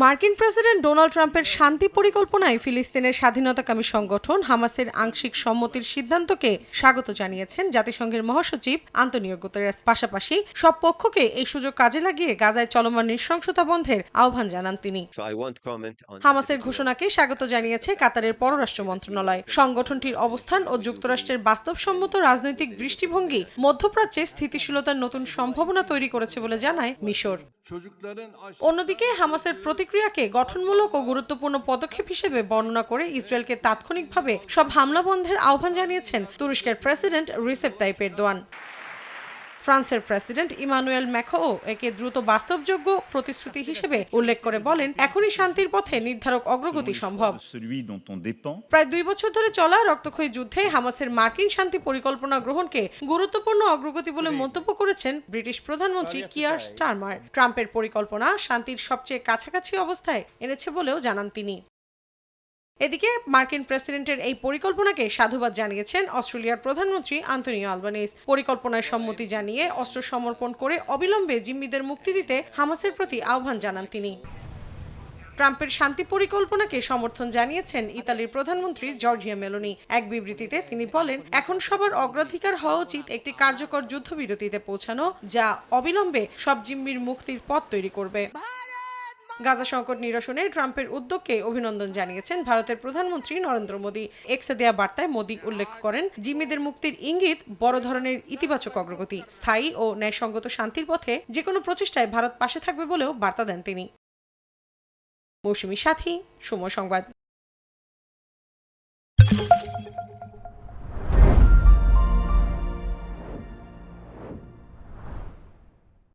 মার্কিন president Donald ট্রাম্পের শান্তি পরিকল্পনায় ফিলিস্তিনের স্বাধীনতাকামী সংগঠন হামাসের আংশিক সম্মতির সিদ্ধান্তকে স্বাগত জানিয়েছেন জাতিসংঘের মহাসচিব আন্তোনিও গুতেরেস। পাশাপাশি সব পক্ষকে এই সুযোগ কাজে লাগিয়ে গাজায় চলমান নৃশংসতা বন্ধের আহ্বান জানান তিনি। হামাসের ঘোষণাকে স্বাগত জানিয়েছে কাতারের পররাষ্ট্র মন্ত্রণালয়। সংগঠনটির অবস্থান ও যুক্তরাষ্ট্রের বাস্তবসম্মত রাজনৈতিক দৃষ্টিভঙ্গি মধ্যপ্রাচ্যে স্থিতিশীলতার নতুন সম্ভাবনা তৈরি করেছে বলে জানায় মিশর। অন্যদিকে হামাসের প্রতিক্রিয়াকে গঠনমূলক ও গুরুত্বপূর্ণ পদক্ষেপ হিসেবে বর্ণনা করে ইসরায়েলকে তাৎক্ষণিকভাবে সব হামলা বন্ধের আহ্বান জানিয়েছেন তুরস্কের প্রেসিডেন্ট রিসেপ তাইপ এরদোয়ান। ফ্রান্সের প্রেসিডেন্ট ইমানুয়েল ম্যাক্রোঁ একে দ্রুত বাস্তবযোগ্য প্রতিশ্রুতি হিসেবে উল্লেখ করে বলেন, এখনই শান্তির পথে নির্ধারক অগ্রগতি সম্ভব। প্রায় 2 বছর ধরে চলা রক্তক্ষয়ী যুদ্ধে হামাসের মার্কিন শান্তি পরিকল্পনা গ্রহণকে গুরুত্বপূর্ণ অগ্রগতি বলে মন্তব্য করেছেন ব্রিটিশ প্রধানমন্ত্রী কিয়ার স্টারমার। ট্রাম্পের পরিকল্পনা শান্তির সবচেয়ে কাছাকাছি অবস্থায় এনেছে বলেও জানান তিনি। এদিকে মার্কিন প্রেসিডেন্টের এই পরিকল্পনাকে সাধুবাদ জানিয়েছেন অস্ট্রেলিয়ার প্রধানমন্ত্রী আন্তোনিও আলবানিজ। পরিকল্পনায় সম্মতি জানিয়ে অস্ত্র সমর্পণ করে অবিলম্বে জিম্মিদের মুক্তি দিতে হামাসের প্রতি আহ্বান জানান তিনি। ট্রাম্পের শান্তি পরিকল্পনাকে সমর্থন জানিয়েছেন ইতালির প্রধানমন্ত্রী জর্জিয়া মেলোনি। এক বিবৃতিতে তিনি বলেন, এখন সবার অগ্রাধিকার হওয়া উচিত একটি কার্যকর যুদ্ধবিরতিতে পৌঁছানো, যা অবিলম্বে সব জিম্মির মুক্তির পথ তৈরি করবে। গাজা সংকট নিরসনে ট্রাম্পের উদ্যোগকে অভিনন্দন জানিয়েছেন ভারতের প্রধানমন্ত্রী নরেন্দ্র মোদী। এক্সে দেয়া বার্তায় মোদী উল্লেখ করেন, জিম্মিদের মুক্তির ইঙ্গিত বড় ধরনের ইতিবাচক অগ্রগতি। স্থায়ী ও ন্যায়সঙ্গত শান্তির পথে যেকোনো প্রচেষ্টায় ভারত পাশে থাকবে বলেও বার্তা দেন তিনি। মৌসুমী সাথী, সময় সংবাদ।